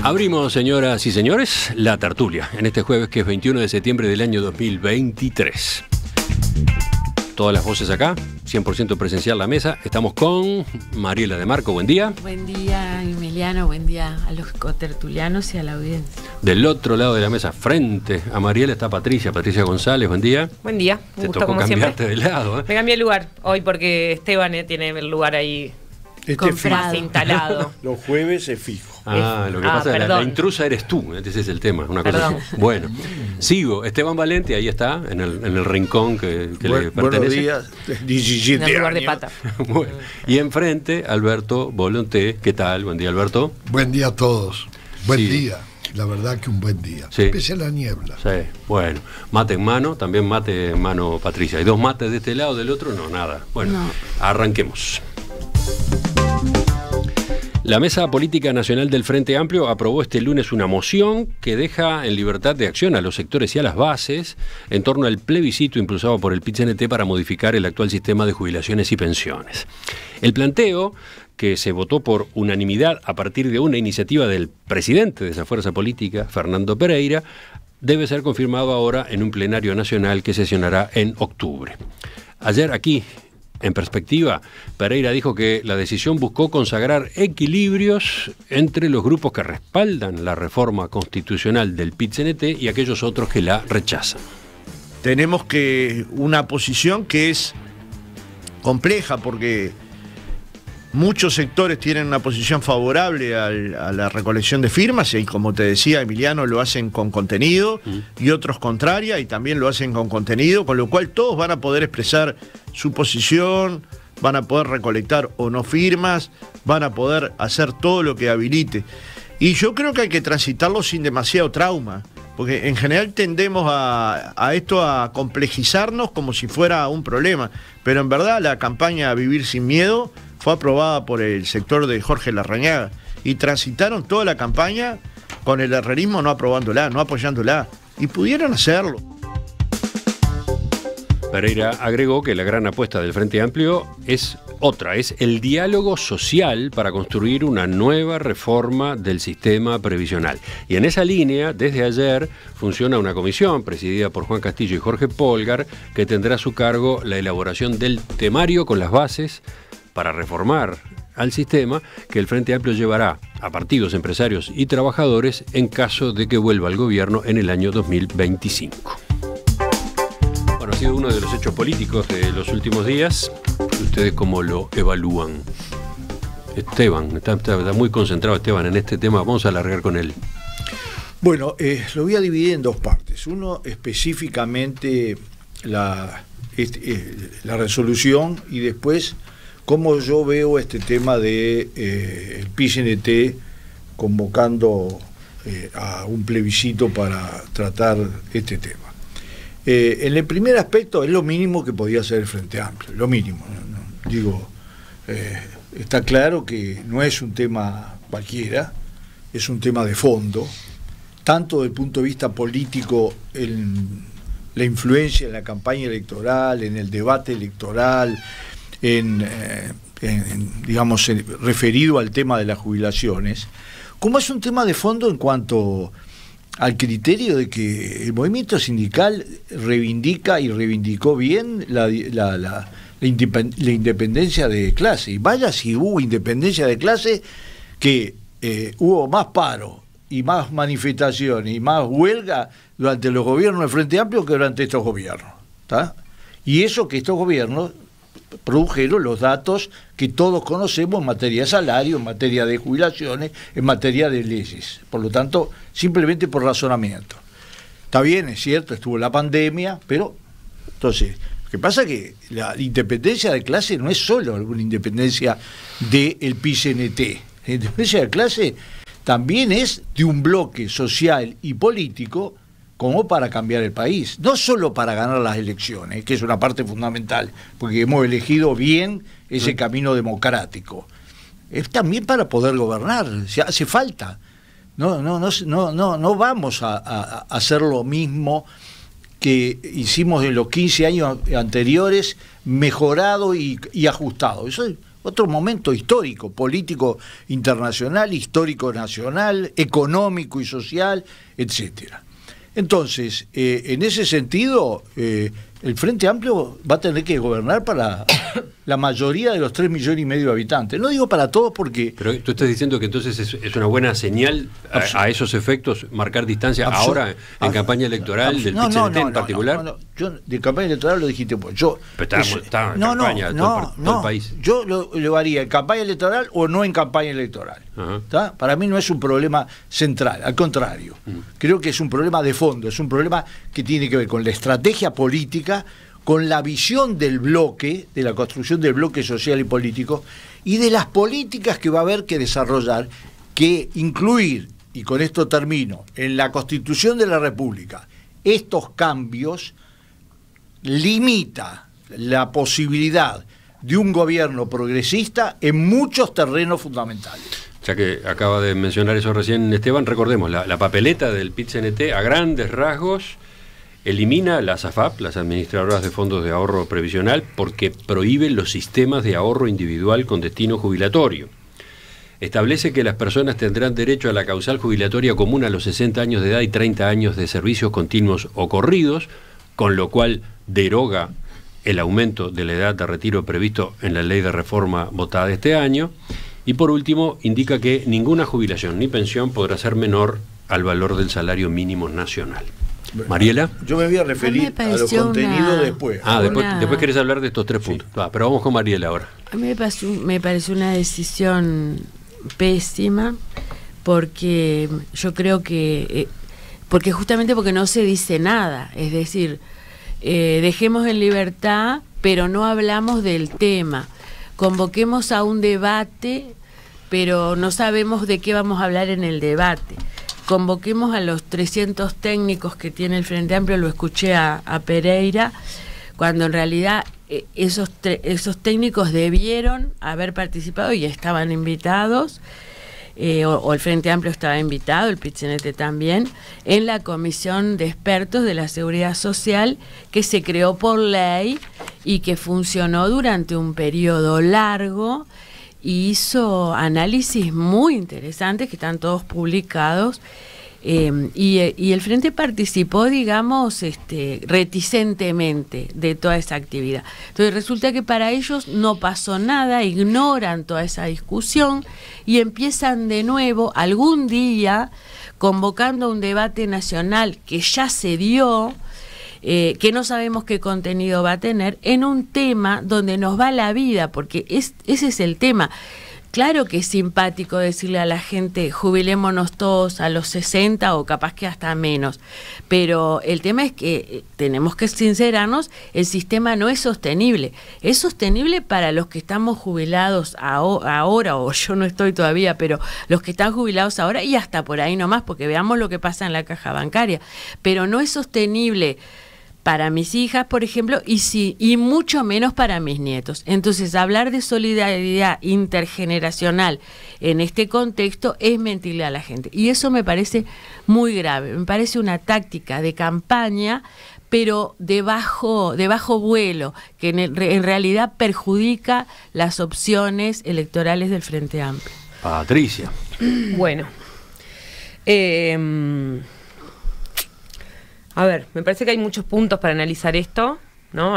Abrimos, señoras y señores, la tertulia en este jueves que es 21 de septiembre del año 2023. Todas las voces acá, 100% presencial la mesa. Estamos con Mariela de Marco, buen día. Buen día, Emiliano, buen día a los cotertulianos y a la audiencia. Del otro lado de la mesa, frente a Mariela, está Patricia González, buen día. Buen día, Te tocó como cambiarte de lado, ¿eh? Me cambié el lugar hoy porque Esteban tiene el lugar ahí más instalado. Los jueves es fijo. Lo que pasa es que la intrusa eres tú, ese es el tema, una cosa así. Bueno, sigo, Esteban Valente, ahí está, en el rincón que le pertenece. Buenos días, 17 en el lugar años. de pata. Bueno, y enfrente, Alberto Volonté, ¿qué tal? Buen día, Alberto. Buen día a todos, buen Sí. día, la verdad que un buen día, Sí. pese a la niebla. Sí, bueno, mate en mano, también mate en mano Patricia. ¿Hay dos mates de este lado, del otro? No, nada. Bueno, No. Arranquemos. La Mesa Política Nacional del Frente Amplio aprobó este lunes una moción que deja en libertad de acción a los sectores y a las bases en torno al plebiscito impulsado por el PIT-CNT para modificar el actual sistema de jubilaciones y pensiones. El planteo, que se votó por unanimidad a partir de una iniciativa del presidente de esa fuerza política, Fernando Pereira, debe ser confirmado ahora en un plenario nacional que sesionará en octubre. Ayer aquí, en Perspectiva, Pereira dijo que la decisión buscó consagrar equilibrios entre los grupos que respaldan la reforma constitucional del PIT-CNT y aquellos otros que la rechazan. Tenemos que una posición que es compleja porque muchos sectores tienen una posición favorable a la recolección de firmas y, como te decía, Emiliano, lo hacen con contenido y otros contraria y también lo hacen con contenido, con lo cual todos van a poder expresar su posición, van a poder recolectar o no firmas, van a poder hacer todo lo que habilite. Y yo creo que hay que transitarlo sin demasiado trauma, porque en general tendemos a esto a complejizarnos como si fuera un problema, pero en verdad la campaña Vivir sin Miedo fue aprobada por el sector de Jorge Larrañaga y transitaron toda la campaña con el herrerismo no aprobándola, no apoyándola, y pudieron hacerlo. Pereira agregó que la gran apuesta del Frente Amplio es otra, es el diálogo social para construir una nueva reforma del sistema previsional. Y en esa línea, desde ayer, funciona una comisión presidida por Juan Castillo y Jorge Polgar, que tendrá a su cargo la elaboración del temario con las bases para reformar al sistema que el Frente Amplio llevará a partidos, empresarios y trabajadores en caso de que vuelva al gobierno en el año 2025. Bueno, ha sido uno de los hechos políticos de los últimos días. ¿Ustedes cómo lo evalúan? Esteban, está muy concentrado Esteban en este tema. Vamos a alargar con él. Bueno, lo voy a dividir en dos partes. Uno, específicamente la resolución, y después cómo yo veo este tema de el PIT-CNT convocando a un plebiscito para tratar este tema. En el primer aspecto es lo mínimo que podía hacer el Frente Amplio, lo mínimo. Digo, está claro que no es un tema cualquiera, es un tema de fondo, tanto desde el punto de vista político, en la influencia en la campaña electoral, en el debate electoral, digamos, referido al tema de las jubilaciones, como es un tema de fondo en cuanto al criterio de que el movimiento sindical reivindica y reivindicó bien la independencia de clase. Y vaya si hubo independencia de clase, que hubo más paro y más manifestaciones y más huelga durante los gobiernos del Frente Amplio que durante estos gobiernos, ¿tá? Y eso que estos gobiernos produjeron los datos que todos conocemos en materia de salario, en materia de jubilaciones, en materia de leyes. Por lo tanto, simplemente por razonamiento. Está bien, es cierto, estuvo la pandemia, pero entonces, lo que pasa es que la independencia de clase no es solo una independencia del PIT-CNT. La independencia de clase también es de un bloque social y político como para cambiar el país, no solo para ganar las elecciones, que es una parte fundamental, porque hemos elegido bien ese camino democrático, es también para poder gobernar, hace falta. No vamos a hacer lo mismo que hicimos en los 15 años anteriores, mejorado y ajustado. Eso es otro momento histórico, político internacional, histórico nacional, económico y social, etcétera. Entonces, en ese sentido, el Frente Amplio va a tener que gobernar para la mayoría de los 3,5 millones de habitantes. No digo para todos porque... Pero tú estás diciendo que entonces es una buena señal a esos efectos marcar distancia ahora en campaña electoral del PIT-CNT en particular. No, yo de campaña electoral lo dijiste vos. Pero está en campaña todo el país. Yo lo haría en campaña electoral o no en campaña electoral. Para mí no es un problema central, al contrario. Creo que es un problema de fondo, es un problema que tiene que ver con la estrategia política, con la visión del bloque, de la construcción del bloque social y político, y de las políticas que va a haber que desarrollar, que incluir, y con esto termino, en la Constitución de la República, estos cambios limita la posibilidad de un gobierno progresista en muchos terrenos fundamentales. Ya que acaba de mencionar eso recién Esteban, recordemos, la papeleta del PIT-CNT a grandes rasgos elimina las AFAP, las administradoras de fondos de ahorro previsional, porque prohíbe los sistemas de ahorro individual con destino jubilatorio. Establece que las personas tendrán derecho a la causal jubilatoria común a los 60 años de edad y 30 años de servicios continuos o corridos, con lo cual deroga el aumento de la edad de retiro previsto en la ley de reforma votada este año. Y por último, indica que ninguna jubilación ni pensión podrá ser menor al valor del salario mínimo nacional. Mariela. Yo me voy a referir a los contenidos después. Después querés hablar de estos 3 puntos. Pero vamos con Mariela ahora. A mí me pareció una decisión pésima, porque yo creo que justamente porque no se dice nada, es decir, dejemos en libertad, pero no hablamos del tema. Convoquemos a un debate, pero no sabemos de qué vamos a hablar en el debate. Convoquemos a los 300 técnicos que tiene el Frente Amplio, lo escuché a Pereira, cuando en realidad esos técnicos debieron haber participado y estaban invitados, o el Frente Amplio estaba invitado, el PIT-CNT también, en la Comisión de Expertos de la Seguridad Social, que se creó por ley y que funcionó durante un periodo largo, y hizo análisis muy interesantes que están todos publicados, y el Frente participó, digamos, reticentemente de toda esa actividad. Entonces resulta que para ellos no pasó nada, ignoran toda esa discusión y empiezan de nuevo algún día convocando un debate nacional que ya se dio, que no sabemos qué contenido va a tener, en un tema donde nos va la vida, porque ese es el tema. Claro que es simpático decirle a la gente, jubilémonos todos a los 60 o capaz que hasta menos, pero el tema es que tenemos que sincerarnos, el sistema no es sostenible. Es sostenible para los que estamos jubilados ahora, o yo no estoy todavía, pero los que están jubilados ahora y hasta por ahí nomás, porque veamos lo que pasa en la caja bancaria, pero no es sostenible para mis hijas, por ejemplo, y mucho menos para mis nietos. Entonces, hablar de solidaridad intergeneracional en este contexto es mentirle a la gente. Y eso me parece muy grave. Me parece una táctica de campaña, pero de bajo vuelo, que en realidad perjudica las opciones electorales del Frente Amplio. Patricia. Bueno. A ver, me parece que hay muchos puntos para analizar esto, ¿no?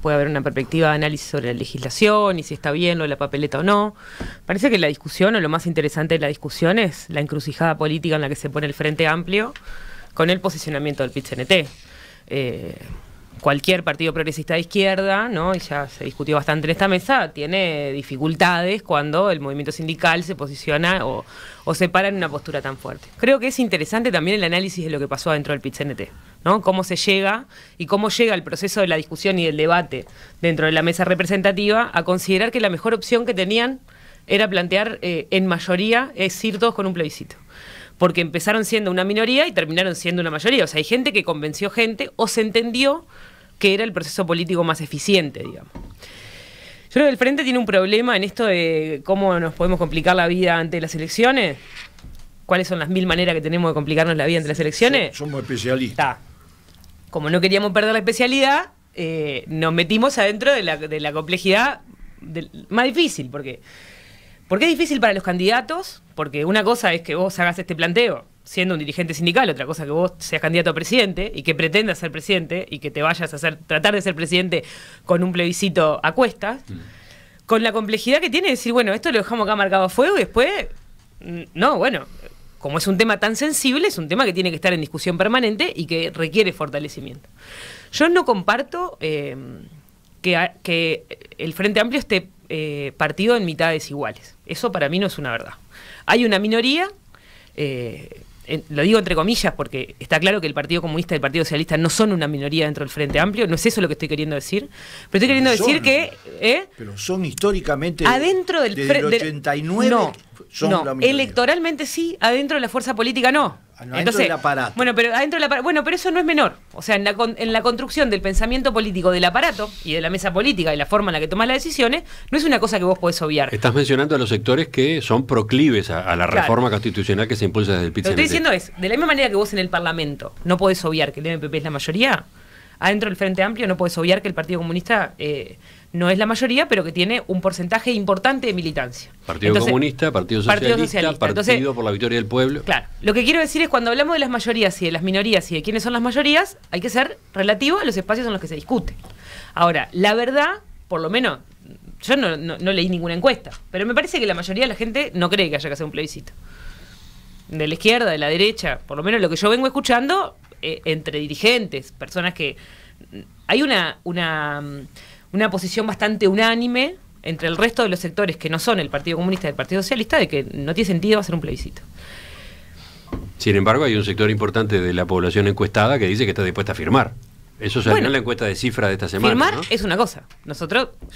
Puede haber una perspectiva de análisis sobre la legislación y si está bien lo de la papeleta o no. Parece que la discusión, o lo más interesante de la discusión, es la encrucijada política en la que se pone el Frente Amplio con el posicionamiento del PIT-CNT. Cualquier partido progresista de izquierda, ¿no? Y ya se discutió bastante en esta mesa, tiene dificultades cuando el movimiento sindical se posiciona o se para en una postura tan fuerte. Creo que es interesante también el análisis de lo que pasó dentro del PIT-CNT, ¿no? Cómo se llega y cómo llega el proceso de la discusión y del debate dentro de la mesa representativa a considerar que la mejor opción que tenían era plantear en mayoría es ir todos con un plebiscito. Porque empezaron siendo una minoría y terminaron siendo una mayoría. O sea, hay gente que convenció gente o se entendió que era el proceso político más eficiente, digamos. Yo creo que el Frente tiene un problema en esto de cómo nos podemos complicar la vida ante las elecciones. ¿Cuáles son las 1000 maneras que tenemos de complicarnos la vida ante las elecciones? Somos especialistas. como no queríamos perder la especialidad, nos metimos adentro de la complejidad más difícil, porque es difícil para los candidatos, porque una cosa es que vos hagas este planteo siendo un dirigente sindical, otra cosa que vos seas candidato a presidente y que pretendas ser presidente y que te vayas a tratar de ser presidente con un plebiscito a cuestas, con la complejidad que tiene decir, bueno, esto lo dejamos acá marcado a fuego y después, no, bueno, como es un tema tan sensible, es un tema que tiene que estar en discusión permanente y que requiere fortalecimiento. Yo no comparto que el Frente Amplio esté partido en mitades iguales. Eso para mí no es una verdad. Hay una minoría, lo digo entre comillas porque está claro que el Partido Comunista y el Partido Socialista no son una minoría dentro del Frente Amplio, no es eso lo que estoy queriendo decir, pero estoy queriendo decir que... Pero son históricamente... Adentro del desde el 89 son la minoría. Electoralmente sí, adentro de la fuerza política no. Entonces, del aparato. Bueno, pero eso no es menor. O sea, en la construcción del pensamiento político del aparato y de la mesa política y la forma en la que tomas las decisiones, no es una cosa que vos podés obviar. Estás mencionando a los sectores que son proclives a la reforma constitucional que se impulsa desde el PIT-CNT. Lo que estoy diciendo es, de la misma manera que vos en el Parlamento no podés obviar que el MPP es la mayoría, adentro del Frente Amplio no podés obviar que el Partido Comunista no es la mayoría, pero que tiene un porcentaje importante de militancia. Partido Comunista, Partido Socialista, Partido por la Victoria del Pueblo. Claro, lo que quiero decir es cuando hablamos de las mayorías y de las minorías y de quiénes son las mayorías, hay que ser relativo a los espacios en los que se discute. Ahora, la verdad, por lo menos, yo no leí ninguna encuesta, pero me parece que la mayoría de la gente no cree que haya que hacer un plebiscito. De la izquierda, de la derecha, por lo menos lo que yo vengo escuchando, entre dirigentes, personas que... Hay una posición bastante unánime entre el resto de los sectores que no son el Partido Comunista y el Partido Socialista de que no tiene sentido hacer un plebiscito. Sin embargo, hay un sector importante de la población encuestada que dice que está dispuesta a firmar. Eso salió en la encuesta de cifras de esta semana. Firmar, ¿no? Es una cosa.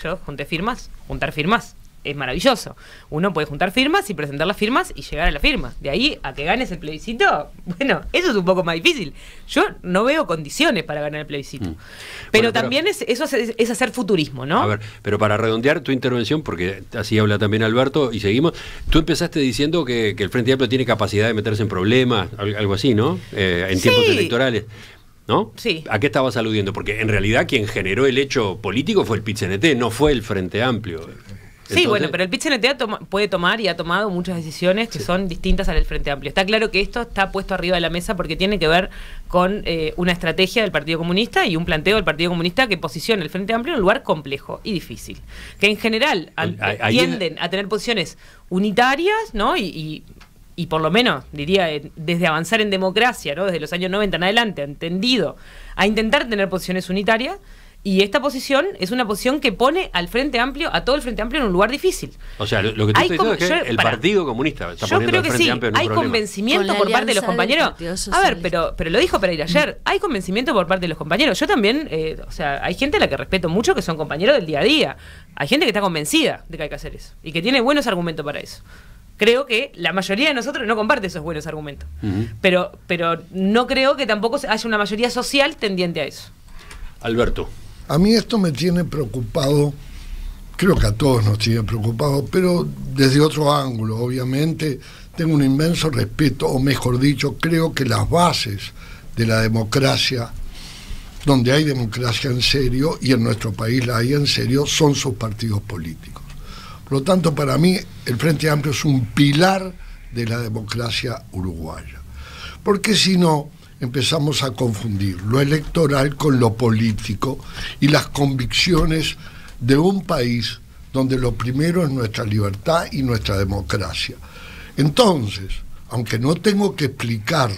Yo junté firmas, juntar firmas. Es maravilloso. Uno puede juntar firmas y presentar las firmas y llegar a la firma. De ahí a que ganes el plebiscito, bueno, eso es un poco más difícil. Yo no veo condiciones para ganar el plebiscito. Pero también eso es hacer futurismo, ¿no? A ver, pero para redondear tu intervención, porque así habla también Alberto, y seguimos, tú empezaste diciendo que el Frente Amplio tiene capacidad de meterse en problemas, algo así, ¿no? En tiempos electorales. ¿No? Sí. ¿A qué estabas aludiendo? Porque en realidad quien generó el hecho político fue el PIT-CNT, no fue el Frente Amplio. Sí, bueno, pero el PIT-CNT puede tomar y ha tomado muchas decisiones que son distintas al del Frente Amplio. Está claro que esto está puesto arriba de la mesa porque tiene que ver con una estrategia del Partido Comunista y un planteo del Partido Comunista que posiciona el Frente Amplio en un lugar complejo y difícil. Que en general tienden a tener posiciones unitarias, ¿no? Y por lo menos, diría, desde avanzar en democracia, ¿no? Desde los años 90 en adelante, han tendido a intentar tener posiciones unitarias. Y esta posición es una posición que pone al Frente Amplio, a todo el Frente Amplio en un lugar difícil. O sea, lo que tú estás diciendo es que el Partido Comunista está poniendo al Frente Amplio en un problema. Hay convencimiento por parte de los compañeros. A ver, pero lo dijo Pereira ayer, hay convencimiento por parte de los compañeros. Yo también, o sea, hay gente a la que respeto mucho que son compañeros del día a día. Hay gente que está convencida de que hay que hacer eso y que tiene buenos argumentos para eso. Creo que la mayoría de nosotros no comparte esos buenos argumentos. Pero no creo que tampoco haya una mayoría social tendiente a eso. Alberto. A mí esto me tiene preocupado, creo que a todos nos tiene preocupado, pero desde otro ángulo, obviamente. Tengo un inmenso respeto, o mejor dicho, creo que las bases de la democracia, donde hay democracia en serio, y en nuestro país la hay en serio, son sus partidos políticos. Por lo tanto, para mí, el Frente Amplio es un pilar de la democracia uruguaya. Porque si no, empezamos a confundir lo electoral con lo político y las convicciones de un país donde lo primero es nuestra libertad y nuestra democracia. Entonces, aunque no tengo que explicar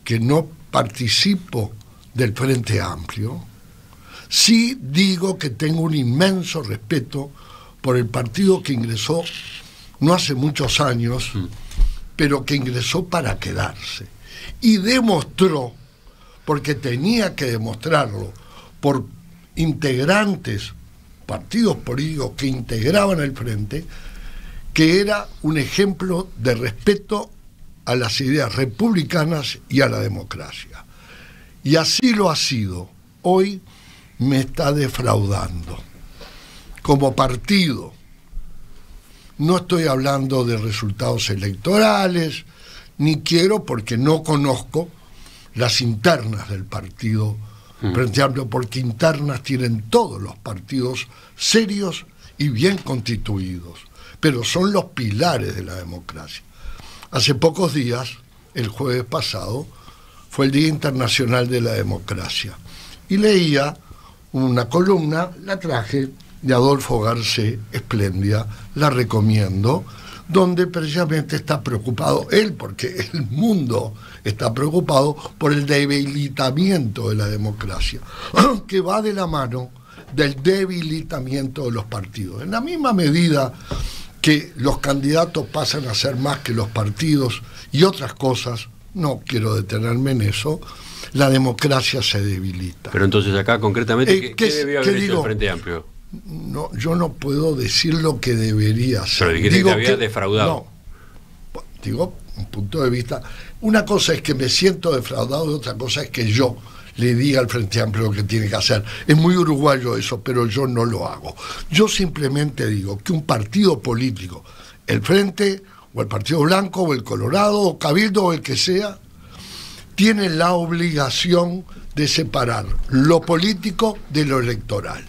que no participo del Frente Amplio, sí digo que tengo un inmenso respeto por el partido que ingresó no hace muchos años, pero que ingresó para quedarse. Y demostró, porque tenía que demostrarlo, por integrantes, partidos políticos que integraban el Frente, que era un ejemplo de respeto a las ideas republicanas y a la democracia. Y así lo ha sido. Hoy me está defraudando. Como partido, no estoy hablando de resultados electorales, ni quiero porque no conozco las internas del Partido Frente Amplio, porque internas tienen todos los partidos serios y bien constituidos, pero son los pilares de la democracia. Hace pocos días, el jueves pasado, fue el Día Internacional de la Democracia, y leía una columna, la traje, de Adolfo Garcés, espléndida, la recomiendo, donde precisamente está preocupado él, porque el mundo está preocupado por el debilitamiento de la democracia, que va de la mano del debilitamiento de los partidos. En la misma medida que los candidatos pasan a ser más que los partidos y otras cosas, no quiero detenerme en eso, la democracia se debilita. Pero entonces acá concretamente, ¿qué debió haber hecho el Frente Amplio? No, yo no puedo decir lo que debería ser. Pero dijiste que había defraudado. No, digo, un punto de vista. Una cosa es que me siento defraudado y otra cosa es que yo le diga al Frente Amplio lo que tiene que hacer. Es muy uruguayo eso, pero yo no lo hago. Yo simplemente digo que un partido político, el Frente, o el Partido Blanco, o el Colorado, o Cabildo, o el que sea, tiene la obligación de separar lo político de lo electoral.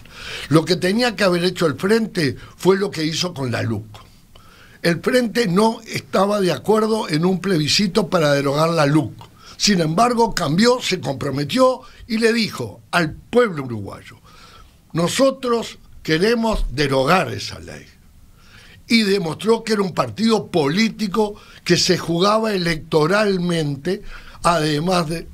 Lo que tenía que haber hecho el Frente fue lo que hizo con la LUC. El Frente no estaba de acuerdo en un plebiscito para derogar la LUC. Sin embargo, cambió, se comprometió y le dijo al pueblo uruguayo: nosotros queremos derogar esa ley. Y demostró que era un partido político que se jugaba electoralmente, además de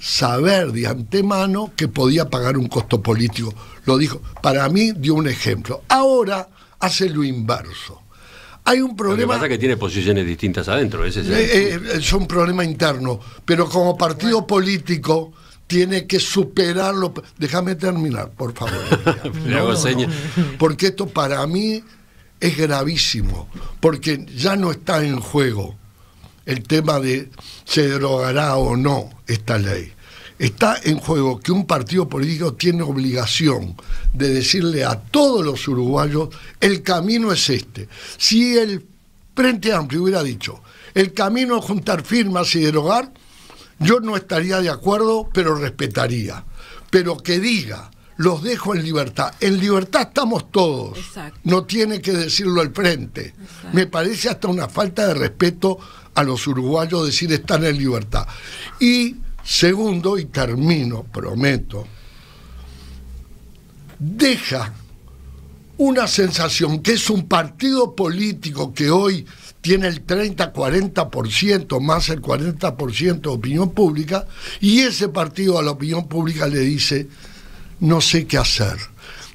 saber de antemano que podía pagar un costo político. Lo dijo, para mí dio un ejemplo. Ahora hace lo inverso. Hay un problema. Lo que pasa es que tiene posiciones distintas adentro, ese es un problema interno, pero como partido político tiene que superarlo. Déjame terminar, por favor. No, porque esto para mí es gravísimo, porque ya no está en juego el tema de se derogará o no esta ley. Está en juego que un partido político tiene obligación de decirle a todos los uruguayos: el camino es este. Si el Frente Amplio hubiera dicho el camino es juntar firmas y derogar, yo no estaría de acuerdo, pero respetaría. Pero que diga: los dejo en libertad. En libertad estamos todos. Exacto. No tiene que decirlo el Frente. Exacto. Me parece hasta una falta de respeto a los uruguayos decir están en libertad. Y segundo, y termino, prometo, deja una sensación que es un partido político que hoy tiene el 30-40%, más el 40% de opinión pública, y ese partido a la opinión pública le dice: no sé qué hacer.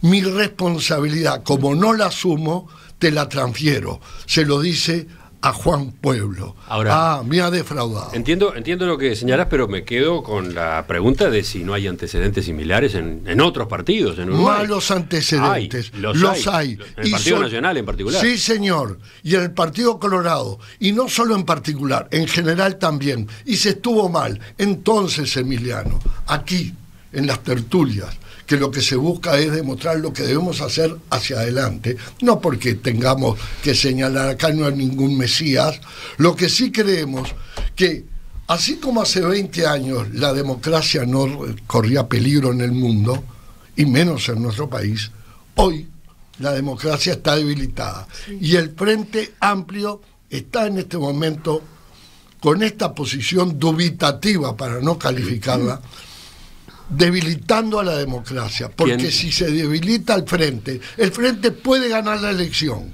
Mi responsabilidad, como no la asumo, te la transfiero. Se lo dice a Juan Pueblo. Ahora, me ha defraudado. Entiendo lo que señalás, pero me quedo con la pregunta de si no hay antecedentes similares en otros partidos en Uruguay. Malos antecedentes. Los hay. En el Partido Nacional en particular. Sí, señor. Y en el Partido Colorado. Y no solo en particular, en general también. Y se estuvo mal. Entonces, Emiliano, aquí, en las tertulias, que lo que se busca es demostrar lo que debemos hacer hacia adelante, no porque tengamos que señalar acá no hay ningún Mesías. Lo que sí creemos que, así como hace 20 años la democracia no corría peligro en el mundo, y menos en nuestro país, hoy la democracia está debilitada. Sí. Y el Frente Amplio está en este momento con esta posición dubitativa, para no calificarla, debilitando a la democracia, porque si se debilita el Frente puede ganar la elección,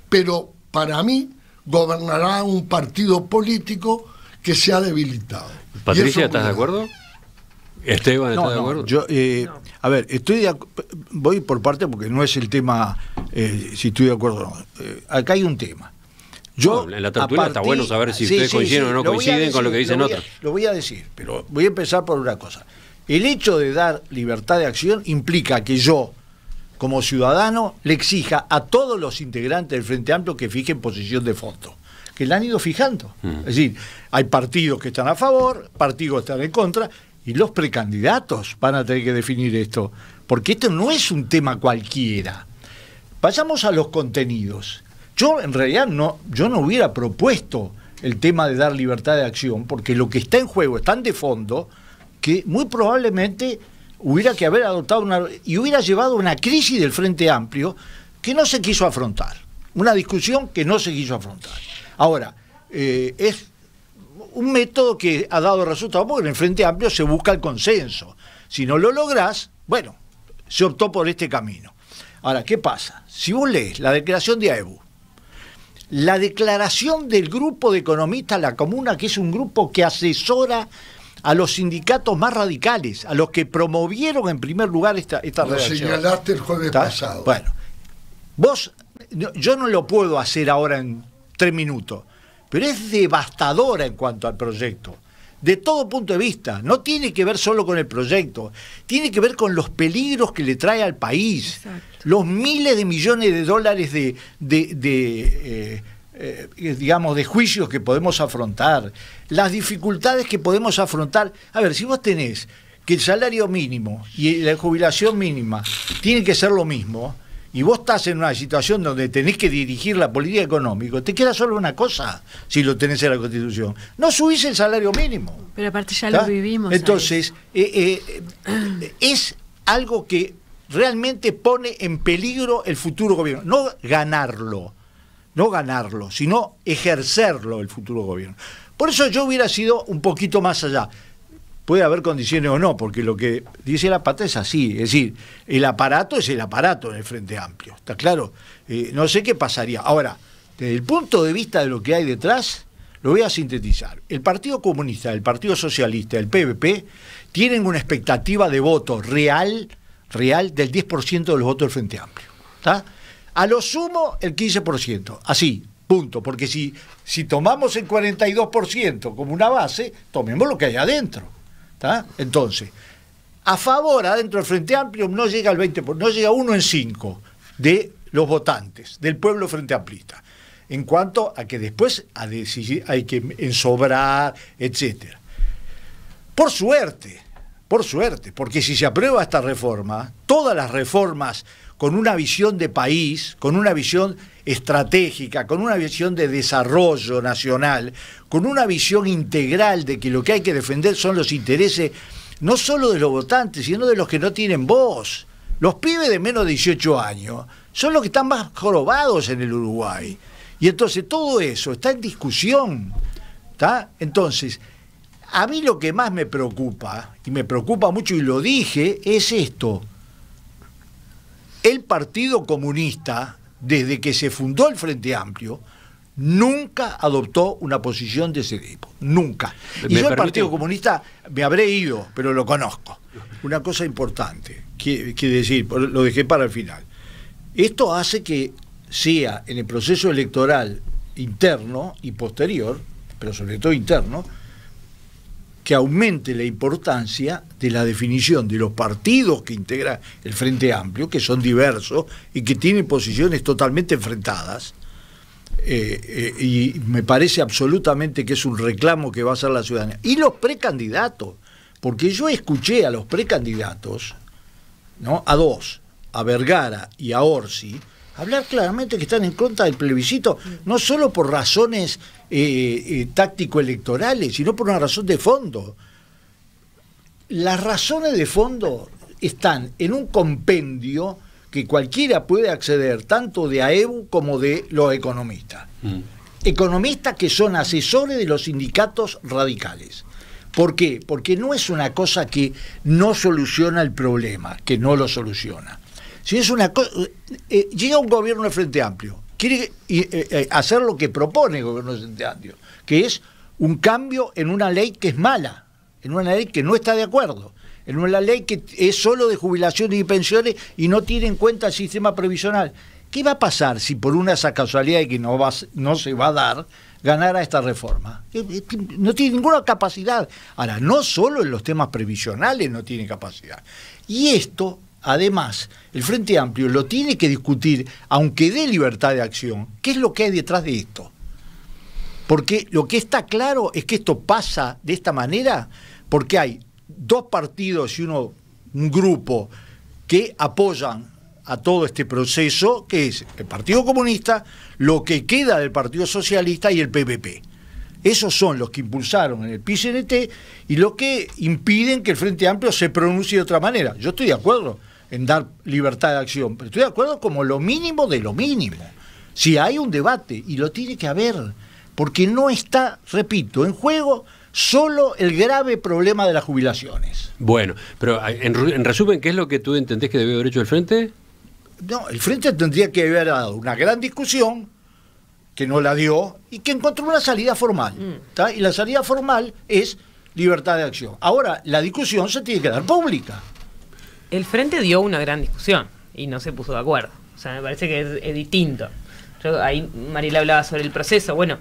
pero para mí gobernará un partido político que se ha debilitado. Patricia, ¿estás de acuerdo? Esteban, ¿estás de acuerdo? Yo, a ver, voy por parte porque no es el tema si estoy de acuerdo o no. Acá hay un tema. En la tertulia está bueno saber si ustedes coinciden o no coinciden con lo que dicen otros. Lo voy a decir, pero voy a empezar por una cosa. El hecho de dar libertad de acción implica que yo, como ciudadano, le exija a todos los integrantes del Frente Amplio que fijen posición de fondo, que la han ido fijando. Es decir, hay partidos que están a favor, partidos que están en contra, y los precandidatos van a tener que definir esto, porque esto no es un tema cualquiera. Vayamos a los contenidos. Yo, en realidad, yo no hubiera propuesto el tema de dar libertad de acción, porque lo que está en juego es tan de fondo que muy probablemente hubiera que haber adoptado y hubiera llevado a una crisis del Frente Amplio que no se quiso afrontar, una discusión que no se quiso afrontar. Ahora, es un método que ha dado resultados porque en el Frente Amplio se busca el consenso. Si no lo lográs, bueno, se optó por este camino. Ahora, ¿qué pasa? Si vos lees la declaración de AEBU, la declaración del grupo de economistas La Comuna, que es un grupo que asesora a los sindicatos más radicales, a los que promovieron en primer lugar esta Lo redacción. señalaste el jueves pasado. Bueno, yo no lo puedo hacer ahora en 3 minutos, pero es devastadora en cuanto al proyecto. De todo punto de vista, no tiene que ver solo con el proyecto, tiene que ver con los peligros que le trae al país. Exacto. Los miles de millones de dólares digamos, de juicios que podemos afrontar, las dificultades que podemos afrontar. A ver, si vos tenés que el salario mínimo y la jubilación mínima tienen que ser lo mismo, y vos estás en una situación donde tenés que dirigir la política económica, te queda solo una cosa, si lo tenés en la Constitución: no subís el salario mínimo. Pero aparte ya lo vivimos. Entonces, es algo que realmente pone en peligro el futuro gobierno. No ganarlo, sino ejercerlo el futuro gobierno. Por eso yo hubiera sido un poquito más allá. Puede haber condiciones o no, porque lo que dice la pata es así. Es decir, el aparato es el aparato en el Frente Amplio. ¿Está claro? No sé qué pasaría. Ahora, desde el punto de vista de lo que hay detrás, lo voy a sintetizar. El Partido Comunista, el Partido Socialista, el PVP, tienen una expectativa de voto real del 10% de los votos del Frente Amplio. ¿Está? A lo sumo, el 15%. Así, punto. Porque si tomamos el 42% como una base, tomemos lo que hay adentro. ¿Está? Entonces, a favor, adentro del Frente Amplio, no llega al 20%, no llega 1 en 5 de los votantes, del pueblo frente amplista. En cuanto a que después hay que ensobrar, etcétera. Por suerte, porque si se aprueba esta reforma, todas las reformas con una visión de país, con una visión estratégica, con una visión de desarrollo nacional, con una visión integral de que lo que hay que defender son los intereses no solo de los votantes, sino de los que no tienen voz. Los pibes de menos de 18 años son los que están más jorobados en el Uruguay. Y entonces todo eso está en discusión. ¿Está? Entonces, a mí lo que más me preocupa, y me preocupa mucho y lo dije, es esto. El Partido Comunista, desde que se fundó el Frente Amplio, nunca adoptó una posición de ese tipo. Nunca. Y yo al Partido Comunista me habré ido, pero lo conozco. Una cosa importante que decir, lo dejé para el final. Esto hace que sea en el proceso electoral interno y posterior, pero sobre todo interno, que aumente la importancia de la definición de los partidos que integran el Frente Amplio, que son diversos y que tienen posiciones totalmente enfrentadas, y me parece absolutamente que es un reclamo que va a hacer la ciudadanía. Y los precandidatos, porque yo escuché a los precandidatos, ¿no?, a dos, a Vergara y a Orsi, hablar claramente que están en contra del plebiscito, no solo por razones táctico-electorales, sino por una razón de fondo. Las razones de fondo están en un compendio que cualquiera puede acceder, tanto de AEBU como de los economistas. Economistas que son asesores de los sindicatos radicales. ¿Por qué? Porque no es una cosa que no soluciona el problema, que no lo soluciona. Si es una llega un gobierno del Frente Amplio, quiere hacer lo que propone el gobierno del Frente Amplio, que es un cambio en una ley que es mala, en una ley que no está de acuerdo, en una ley que es solo de jubilaciones y pensiones y no tiene en cuenta el sistema previsional. ¿Qué va a pasar si por una casualidad de que no se va a dar, ganara esta reforma? No tiene ninguna capacidad. Ahora, no solo en los temas previsionales no tiene capacidad. Y esto, además, el Frente Amplio lo tiene que discutir, aunque dé libertad de acción. ¿Qué es lo que hay detrás de esto? Porque lo que está claro es que esto pasa de esta manera porque hay dos partidos y un grupo que apoyan a todo este proceso, que es el Partido Comunista, lo que queda del Partido Socialista y el PVP. Esos son los que impulsaron en el PIT-CNT y los que impiden que el Frente Amplio se pronuncie de otra manera. Yo estoy de acuerdo en dar libertad de acción, pero estoy de acuerdo como lo mínimo de lo mínimo. Si hay un debate, y lo tiene que haber, porque no está, repito, en juego solo el grave problema de las jubilaciones. Bueno, pero en resumen, ¿qué es lo que tú entendés que debe haber hecho el Frente? No, el Frente tendría que haber dado una gran discusión, que no la dio, y que encontró una salida formal. ¿Tá? Y la salida formal es libertad de acción. Ahora, la discusión se tiene que dar pública. El Frente dio una gran discusión y no se puso de acuerdo. O sea, me parece que es distinto. Ahí Mariela hablaba sobre el proceso. Bueno,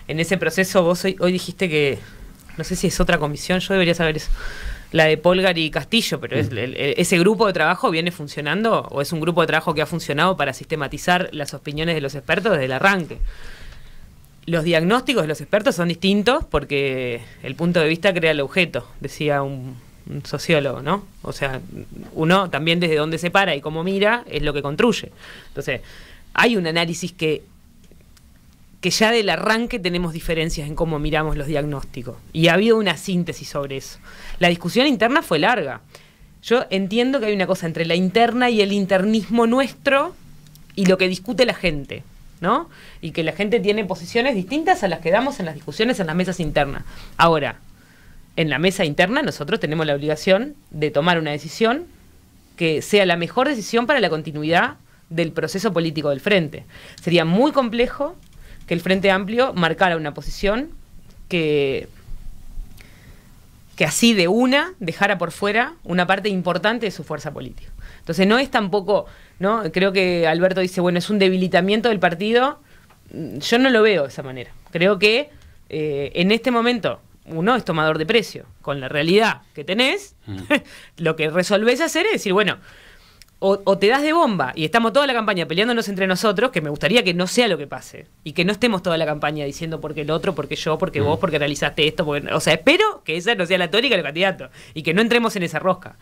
en ese proceso vos hoy dijiste que, no sé si es otra comisión, yo debería saber eso, la de Polgar y Castillo, pero ese grupo de trabajo viene funcionando, o es un grupo de trabajo que ha funcionado para sistematizar las opiniones de los expertos desde el arranque. Los diagnósticos de los expertos son distintos porque el punto de vista crea el objeto, decía un sociólogo, ¿no? O sea, uno también desde donde se para y cómo mira es lo que construye. Entonces, hay un análisis que ya del arranque tenemos diferencias en cómo miramos los diagnósticos. Y ha habido una síntesis sobre eso. La discusión interna fue larga. Yo entiendo que hay una cosa entre la interna y el internismo nuestro y lo que discute la gente, ¿no? Y que la gente tiene posiciones distintas a las que damos en las discusiones en las mesas internas. Ahora, en la mesa interna nosotros tenemos la obligación de tomar una decisión que sea la mejor decisión para la continuidad del proceso político del Frente. Sería muy complejo que el Frente Amplio marcara una posición que así de una dejara por fuera una parte importante de su fuerza política. Entonces no es tampoco, ¿no? Creo que Alberto dice, bueno, es un debilitamiento del partido. Yo no lo veo de esa manera. Creo que en este momento uno es tomador de precio. Con la realidad que tenés, lo que resolvés hacer es decir, bueno, o te das de bomba y estamos toda la campaña peleándonos entre nosotros, que me gustaría que no sea lo que pase, y que no estemos toda la campaña diciendo porque el otro, porque yo, porque vos, porque realizaste esto, porque, o sea, espero que esa no sea la tónica del candidato y que no entremos en esa rosca.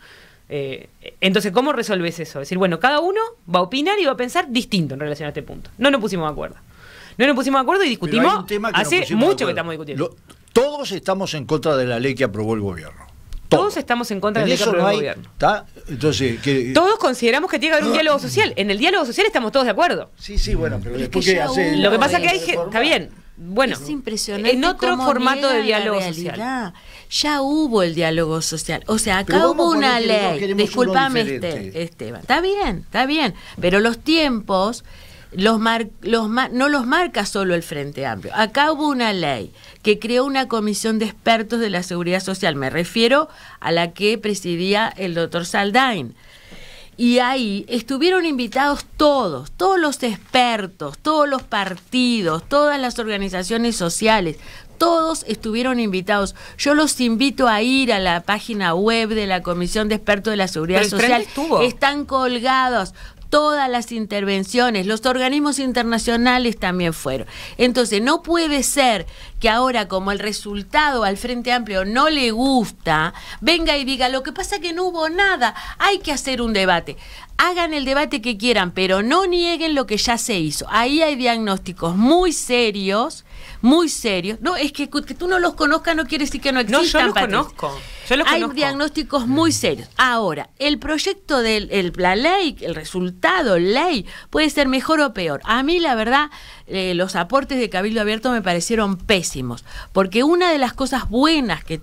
Entonces, ¿cómo resolves eso? Es decir, bueno, cada uno va a opinar y va a pensar distinto en relación a este punto. No nos pusimos de acuerdo. No nos pusimos de acuerdo y discutimos hace mucho que estamos discutiendo. Todos estamos en contra de la ley que aprobó el gobierno. Todos estamos en contra de la ley que aprobó el gobierno. Entonces, todos consideramos que tiene que haber un diálogo social. En el diálogo social estamos todos de acuerdo. Sí, bueno, pero después que hace... Lo que pasa es que hay gente... Está bien. Bueno, es impresionante en otro formato de diálogo social. Ya hubo el diálogo social. O sea, acá hubo una ley. Discúlpame, Esteban. Está bien. Pero los tiempos no los marca solo el Frente Amplio. Acá hubo una ley que creó una comisión de expertos de la seguridad social. Me refiero a la que presidía el doctor Saldain. Y ahí estuvieron invitados todos los expertos, todos los partidos, todas las organizaciones sociales, todos estuvieron invitados. Yo los invito a ir a la página web de la Comisión de Expertos de la Seguridad Social. Están colgados todas las intervenciones, los organismos internacionales también fueron. Entonces, no puede ser que ahora, como el resultado al Frente Amplio no le gusta, venga y diga, lo que pasa es que no hubo nada, hay que hacer un debate. Hagan el debate que quieran, pero no nieguen lo que ya se hizo. Ahí hay diagnósticos muy serios. No, es que tú no los conozcas no quiere decir que no existan. No, yo los conozco. Hay diagnósticos muy serios. Ahora, el proyecto de la ley, el resultado, ley, puede ser mejor o peor. A mí, la verdad, los aportes de Cabildo Abierto me parecieron pésimos, porque una de las cosas buenas que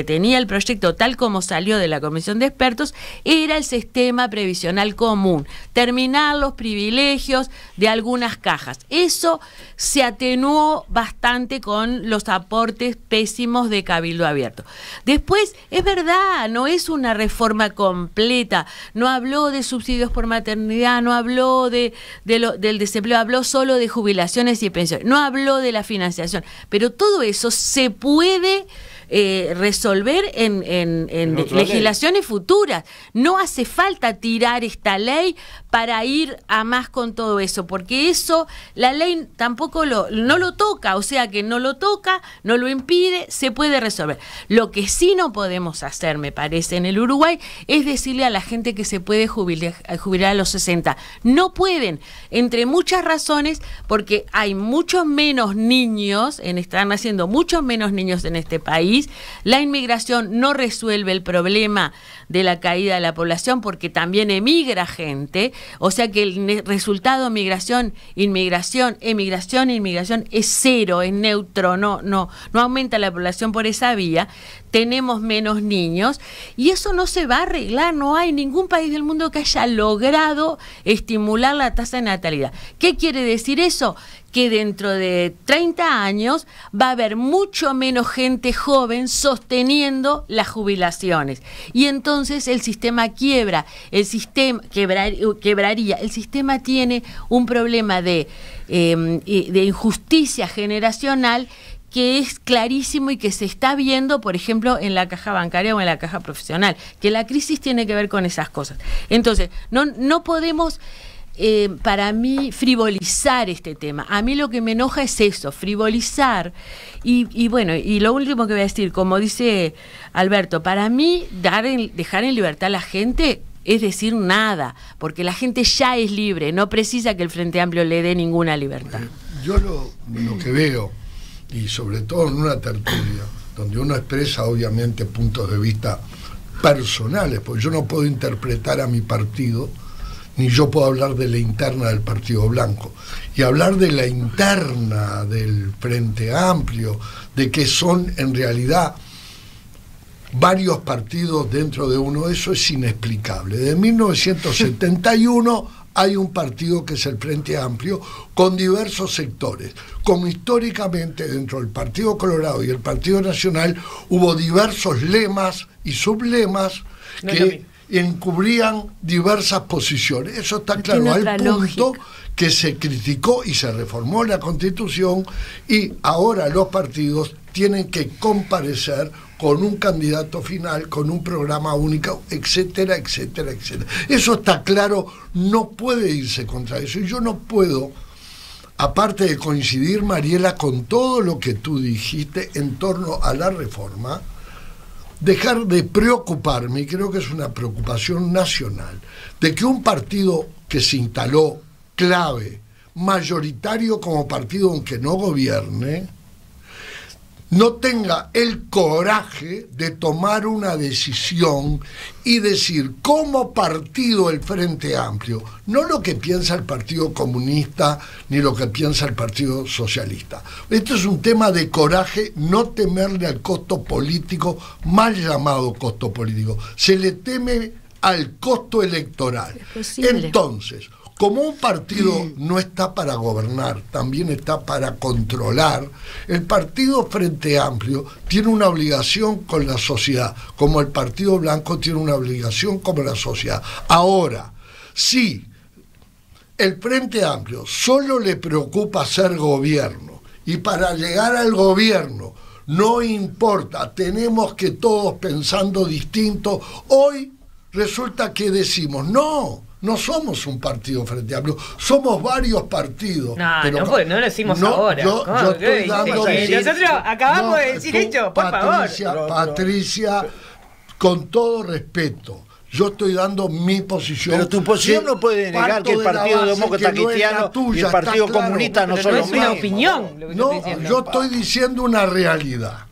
tenía el proyecto, tal como salió de la Comisión de Expertos, era el sistema previsional común, terminar los privilegios de algunas cajas. Eso se atenuó bastante con los aportes pésimos de Cabildo Abierto. Después, es verdad, no es una reforma completa, no habló de subsidios por maternidad, no habló del desempleo, habló solo de jubilaciones y pensiones, no habló de la financiación, pero todo eso se puede resolver en legislaciones futuras. No hace falta tirar esta ley para ir a más con todo eso, porque eso la ley tampoco no lo toca, o sea que no lo toca, no lo impide, se puede resolver. Lo que sí no podemos hacer, me parece, en el Uruguay, es decirle a la gente que se puede jubilar a los 60. No pueden, entre muchas razones, porque hay muchos menos niños, están naciendo muchos menos niños en este país. La inmigración no resuelve el problema de la caída de la población porque también emigra gente, o sea que el resultado inmigración es cero, es neutro, no aumenta la población por esa vía. Tenemos menos niños y eso no se va a arreglar. No hay ningún país del mundo que haya logrado estimular la tasa de natalidad. ¿Qué quiere decir eso? Que dentro de 30 años va a haber mucho menos gente joven sosteniendo las jubilaciones. Y entonces el sistema quiebra, el sistema quebraría. El sistema tiene un problema de injusticia generacional que es clarísimo y que se está viendo, por ejemplo, en la caja bancaria o en la caja profesional, que la crisis tiene que ver con esas cosas. Entonces, no podemos, para mí, frivolizar este tema. A mí lo que me enoja es eso, frivolizar. Y bueno, y lo último que voy a decir, como dice Alberto, para mí dejar en libertad a la gente es decir nada, porque la gente ya es libre, no precisa que el Frente Amplio le dé ninguna libertad. Yo lo que veo, y sobre todo en una tertulia, donde uno expresa obviamente puntos de vista personales, porque yo no puedo interpretar a mi partido, ni yo puedo hablar de la interna del Partido Blanco. Y hablar de la interna del Frente Amplio, de que son en realidad varios partidos dentro de uno, eso es inexplicable. De 1971 hay un partido que es el Frente Amplio, con diversos sectores. Como históricamente dentro del Partido Colorado y el Partido Nacional hubo diversos lemas y sublemas que encubrían diversas posiciones. Eso está claro, al punto que se criticó y se reformó la Constitución y ahora los partidos tienen que comparecer con un candidato final, con un programa único, etcétera, etcétera, etcétera. Eso está claro, no puede irse contra eso. Y yo no puedo, aparte de coincidir, Mariela, con todo lo que tú dijiste en torno a la reforma, dejar de preocuparme, y creo que es una preocupación nacional, de que un partido que se instaló clave, mayoritario como partido aunque no gobierne, no tenga el coraje de tomar una decisión y decir, como partido el Frente Amplio, no lo que piensa el Partido Comunista ni lo que piensa el Partido Socialista. Esto es un tema de coraje, no temerle al costo político, mal llamado costo político. Se le teme al costo electoral. Entonces, como un partido no está para gobernar, también está para controlar, el Partido Frente Amplio tiene una obligación con la sociedad, como el Partido Blanco tiene una obligación con la sociedad. Ahora, si el Frente Amplio solo le preocupa ser gobierno, y para llegar al gobierno no importa, tenemos que todos pensando distinto, hoy resulta que decimos, no somos un partido Frente Amplio, somos varios partidos. No lo decimos ahora. Yo estoy dando... Nosotros acabamos de decir hecho, por favor. Patricia, con todo respeto, yo estoy dando mi posición. Pero tu posición no puede negar que el Partido Demócrata Cristiano y el Partido Comunista no son los mismos. No es una opinión lo que no, yo estoy diciendo una realidad.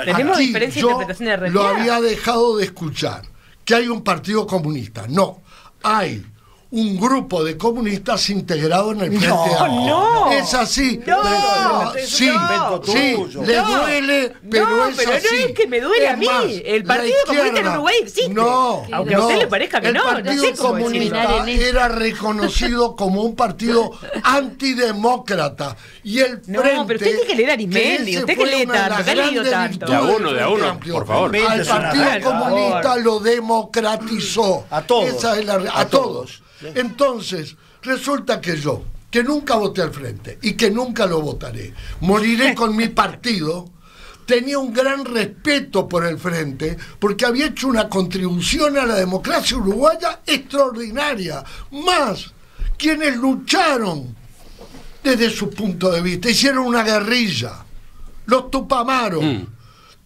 Tenemos diferencia de interpretación de la realidad. Lo había dejado de escuchar, que hay un Partido Comunista. No, hay un grupo de comunistas integrado en el Frente Amplio. No, es así. Sí, le duele, pero no, es pero así. no es que me duele a mí. Más, el Partido Comunista en Uruguay existe. Aunque a usted le parezca que el Partido Comunista era reconocido como un partido antidemócrata. Y el Frente... No, pero usted tiene que leer Arismendi. Usted que lee tanto, que ha leído tanto. De a uno, por favor. Al Partido Comunista lo democratizó. A todos. Esa es a todos. Entonces, resulta que yo, que nunca voté al Frente y que nunca lo votaré, moriré con mi partido tenía un gran respeto por el Frente, porque había hecho una contribución a la democracia uruguaya extraordinaria. Más, quienes lucharon desde su punto de vista, hicieron una guerrilla. Los Tupamaros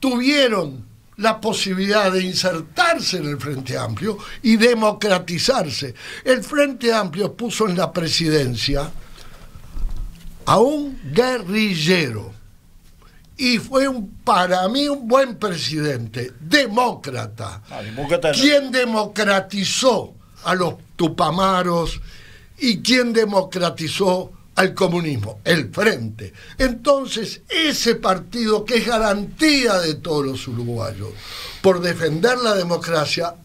tuvieron la posibilidad de insertarse en el Frente Amplio y democratizarse. El Frente Amplio puso en la presidencia a un guerrillero y fue para mí un buen presidente, demócrata, quien democratizó a los Tupamaros y quien democratizó al comunismo, el Frente. Entonces, ese partido que es garantía de todos los uruguayos por defender la democracia,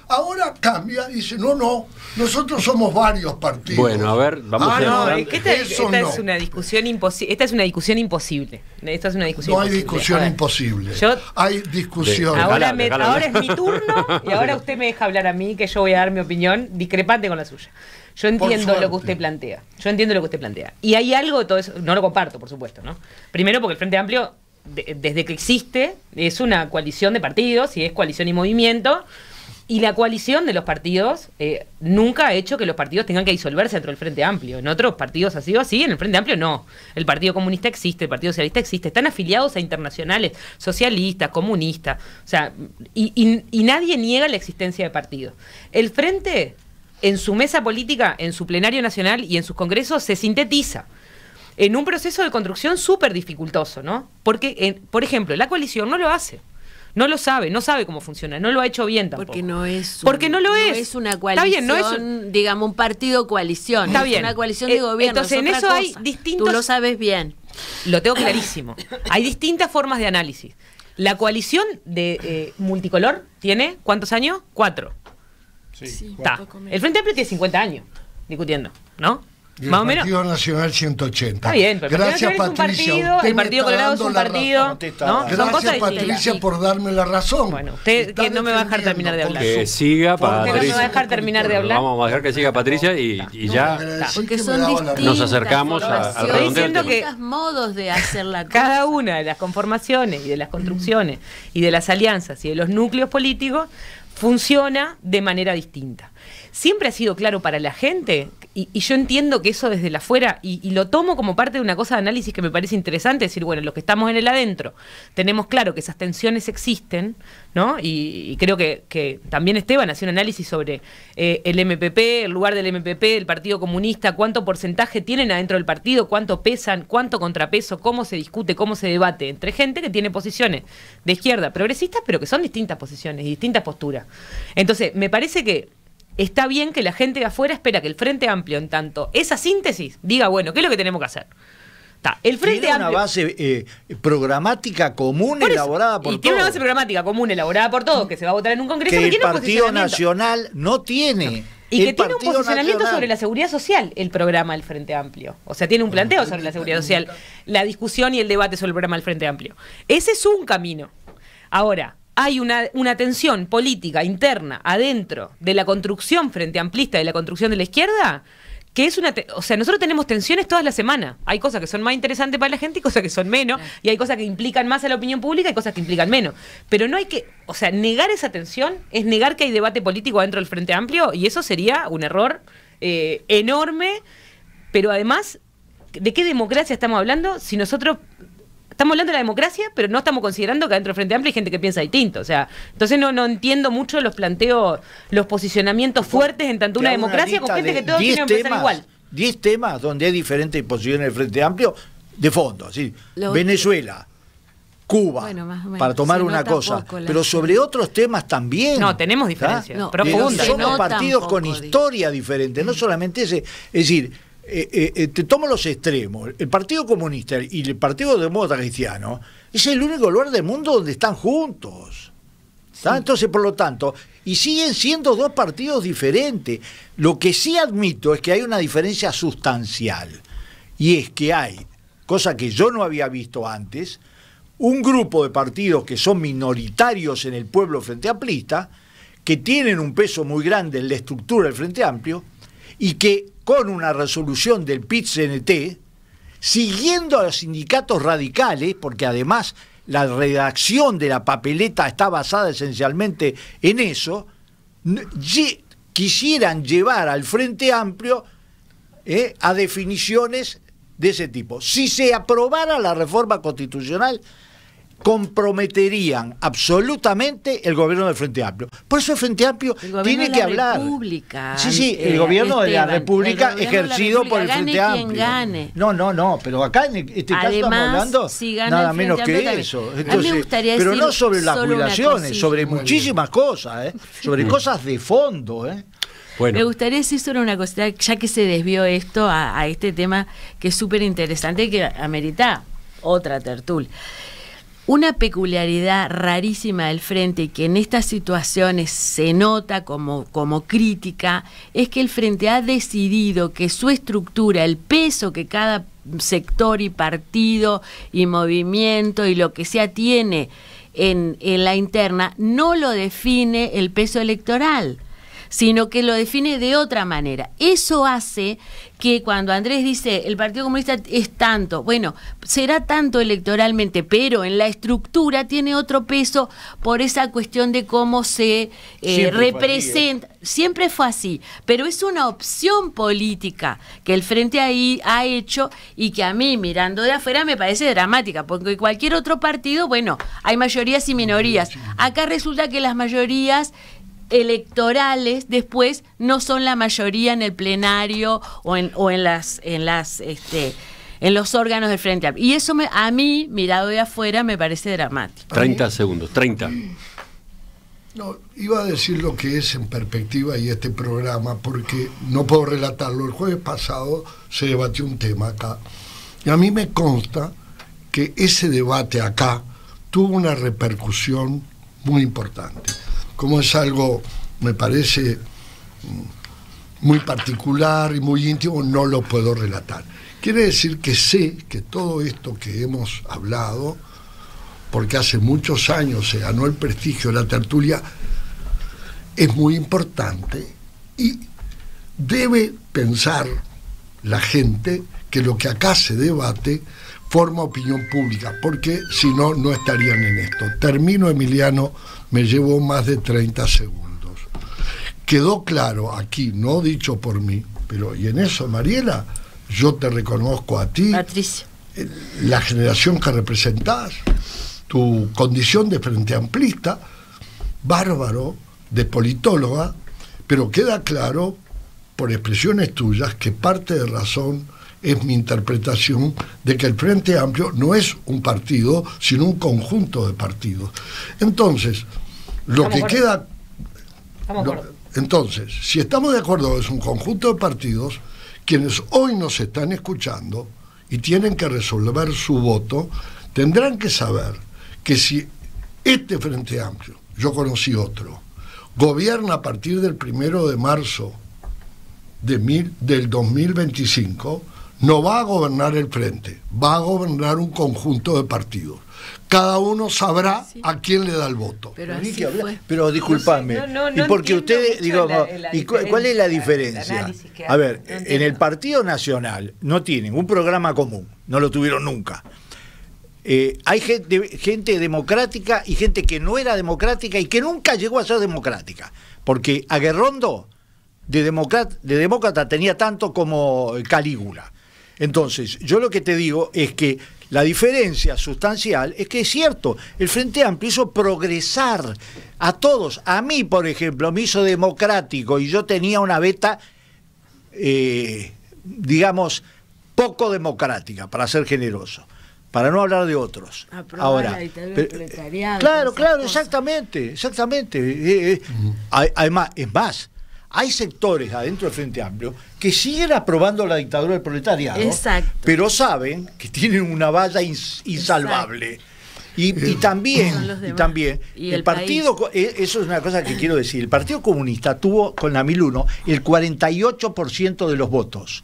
ahora cambia y dice, no, nosotros somos varios partidos. Bueno, a ver, vamos a no, es que esta es una discusión imposible. Esta es una discusión imposible. Esta es una discusión no hay imposible. discusión imposible. Hay discusión. Ahora es mi turno y ahora usted me deja hablar a mí, que yo voy a dar mi opinión discrepante con la suya. Yo entiendo lo que usted plantea. Y hay algo de todo eso, no lo comparto, por supuesto, ¿no? Primero porque el Frente Amplio, desde que existe, es una coalición de partidos, y es coalición y movimiento, y la coalición de los partidos nunca ha hecho que los partidos tengan que disolverse dentro del Frente Amplio. En otros partidos ha sido así, en el Frente Amplio no. El Partido Comunista existe, el Partido Socialista existe, están afiliados a internacionales, socialistas, comunistas, o sea, y nadie niega la existencia de partidos. El Frente, en su mesa política, en su plenario nacional y en sus congresos, se sintetiza en un proceso de construcción súper dificultoso, ¿no? Porque, por ejemplo, la coalición no lo hace. No lo sabe, no sabe cómo funciona, no lo ha hecho bien tampoco. Porque no es una coalición, Está bien, no es digamos, un partido coalición. Está bien. Es una coalición de gobierno. Entonces, en eso hay distintos... Tú lo sabes bien. Lo tengo clarísimo. Hay distintas formas de análisis. La coalición de multicolor tiene, ¿cuántos años? 4. Sí. El Frente Amplio tiene 50 años discutiendo, ¿no? Y Más o el menos. Partido Nacional 180. Está bien, pero Gracias, el Partido Nacional es un Patricia. partido, Usted el me Partido está Colorado es dando un la partido, razón. ¿no? Son Gracias, cosas Patricia, distintas. por darme la razón. Bueno, usted Está que no me va a dejar terminar de hablar. Que siga Usted no me Patricia. va a dejar terminar de hablar. Vamos a dejar que siga Patricia y ya Porque son distintas nos acercamos al formaciones, redondeo del diciendo tema. que distintos modos de hacer la cosa. Cada una de las conformaciones y de las construcciones y de las alianzas y de los núcleos políticos funciona de manera distinta. Siempre ha sido claro para la gente, y yo entiendo que eso desde la afuera, y lo tomo como parte de una cosa de análisis que me parece interesante, decir, bueno, los que estamos en el adentro, tenemos claro que esas tensiones existen, ¿no? Y creo que también Esteban hacía un análisis sobre el MPP, el lugar del MPP, del Partido Comunista, cuánto porcentaje tienen adentro del partido, cuánto pesan, cuánto contrapeso, cómo se discute, cómo se debate entre gente que tiene posiciones de izquierda progresistas, pero que son distintas posiciones y distintas posturas. Entonces, me parece que está bien que la gente de afuera espera que el Frente Amplio, en tanto esa síntesis, diga, bueno, ¿qué es lo que tenemos que hacer? El Frente tiene Amplio, una base programática común por eso, elaborada por y tiene una todos, base programática común elaborada por todos, que se va a votar en un congreso, que el tiene un Partido posicionamiento. Nacional no tiene. Y que El tiene un Partido posicionamiento Nacional. sobre la seguridad social, el programa del Frente Amplio. O sea, tiene un planteo sobre la seguridad social, la discusión y el debate sobre el programa del Frente Amplio. Ese es un camino. Ahora, hay una tensión política interna adentro de la construcción frente amplista, de la construcción de la izquierda, que es o sea, nosotros tenemos tensiones todas las semanas. Hay cosas que son más interesantes para la gente y cosas que son menos, y hay cosas que implican más a la opinión pública y cosas que implican menos. Pero no hay que, o sea, negar esa tensión es negar que hay debate político dentro del Frente Amplio, y eso sería un error enorme. Pero además, ¿de qué democracia estamos hablando si nosotros estamos hablando de la democracia, pero no estamos considerando que dentro del Frente Amplio hay gente que piensa distinto? O sea, entonces no entiendo mucho los planteos, los posicionamientos fuertes en tanto una democracia con gente que todos tienen que pensar igual. 10 temas donde hay diferentes posiciones del Frente Amplio de fondo, ¿sí? Lo- Venezuela, Cuba, Bueno, más o menos. para tomar Se una nota cosa, poco la pero gente. sobre otros temas también. No, tenemos ¿está? diferencias No, profundas. se Somos notan partidos poco, con digo. historia diferente, no solamente ese. Es decir, te tomo los extremos. El Partido Comunista y el Partido Demócrata Cristiano es el único lugar del mundo donde están juntos. ¿Está? Entonces, por lo tanto, y siguen siendo dos partidos diferentes. Lo que sí admito es que hay una diferencia sustancial, y es que hay, cosa que yo no había visto antes, un grupo de partidos que son minoritarios en el pueblo frente amplista, que tienen un peso muy grande en la estructura del Frente Amplio, y que con una resolución del PIT-CNT, siguiendo a los sindicatos radicales, porque además la redacción de la papeleta está basada esencialmente en eso, quisieran llevar al Frente Amplio a definiciones de ese tipo. Si se aprobara la reforma constitucional, comprometerían absolutamente el gobierno del Frente Amplio. Por eso el Frente Amplio tiene que hablar. Sí, el gobierno de la República ejercido por el Frente Amplio. Gane. No, pero acá en este caso estamos hablando nada menos que eso. Entonces, pero no sobre las jubilaciones, sobre muchísimas cosas, sobre cosas de fondo. Bueno. Me gustaría decir sobre una cosita, ya que se desvió esto a este tema que es súper interesante y que amerita otra tertulia. Una peculiaridad rarísima del Frente y que en estas situaciones se nota como crítica es que el Frente ha decidido que su estructura, el peso que cada sector y partido y movimiento y lo que sea tiene en la interna, no lo define el peso electoral, sino que lo define de otra manera. Eso hace que cuando Andrés dice el Partido Comunista es tanto, bueno, será tanto electoralmente, pero en la estructura tiene otro peso por esa cuestión de cómo se representa. Siempre fue así, pero es una opción política que el Frente ahí ha hecho y que a mí, mirando de afuera, me parece dramática, porque cualquier otro partido, bueno, hay mayorías y minorías. Acá resulta que las mayorías electorales después no son la mayoría en el plenario o en los órganos del Frente Amplio. Y eso a mí, mirado de afuera, me parece dramático. 30 segundos, 30. No, iba a decir lo que es en perspectiva y este programa, porque no puedo relatarlo. El jueves pasado se debatió un tema acá, y a mí me consta que ese debate acá tuvo una repercusión muy importante. Como es algo, me parece, muy particular y muy íntimo, no lo puedo relatar. Quiere decir que sé que todo esto que hemos hablado, porque hace muchos años se ganó el prestigio de la tertulia, es muy importante y debe pensar la gente que lo que acá se debate forma opinión pública, porque si no, no estarían en esto. Termino, Emiliano, me llevo más de 30 segundos. Quedó claro aquí, no dicho por mí, pero y en eso, Mariela, yo te reconozco a ti, Patricia, la generación que representás, tu condición de frente amplista, bárbaro, de politóloga, pero queda claro, por expresiones tuyas, que parte de razón es mi interpretación de que el Frente Amplio no es un partido, sino un conjunto de partidos. Entonces, lo que queda... Entonces, si estamos de acuerdo que es un conjunto de partidos, quienes hoy nos están escuchando y tienen que resolver su voto, tendrán que saber que si este Frente Amplio, yo conocí otro, gobierna a partir del 1 de marzo del 2025, no va a gobernar el Frente, va a gobernar un conjunto de partidos. Cada uno sabrá a quién le da el voto. Pero disculpadme, y porque ustedes, ¿cuál es la diferencia? A ver, en el Partido Nacional no tienen un programa común, no lo tuvieron nunca. Hay gente democrática y gente que no era democrática y que nunca llegó a ser democrática, porque Aguerrondo de demócrata tenía tanto como Calígula. Entonces, yo lo que te digo es que la diferencia sustancial es que es cierto, el Frente Amplio hizo progresar a todos. A mí, por ejemplo, me hizo democrático y yo tenía una beta, digamos, poco democrática, para ser generoso, para no hablar de otros. Ahora, claro, exactamente. Además, es más, hay sectores adentro del Frente Amplio que siguen aprobando la dictadura del proletariado, pero saben que tienen una valla insalvable. Y también el partido, eso es una cosa que quiero decir, el Partido Comunista tuvo con la 1001 el 48% de los votos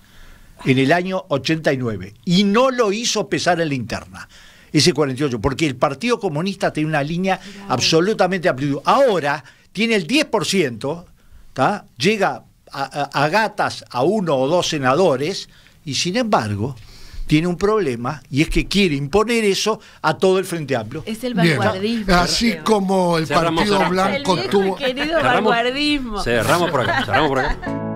en el año 89 y no lo hizo pesar en la interna, ese 48%, porque el Partido Comunista tiene una línea absolutamente amplia. Ahora tiene el 10%, llega a gatas a 1 o 2 senadores y sin embargo tiene un problema y es que quiere imponer eso a todo el Frente Amplio. Es el Bien, vanguardismo. así como el Cerramos, Partido cerramos. Blanco El viejo tuvo... y querido vanguardismo. Cerramos por acá.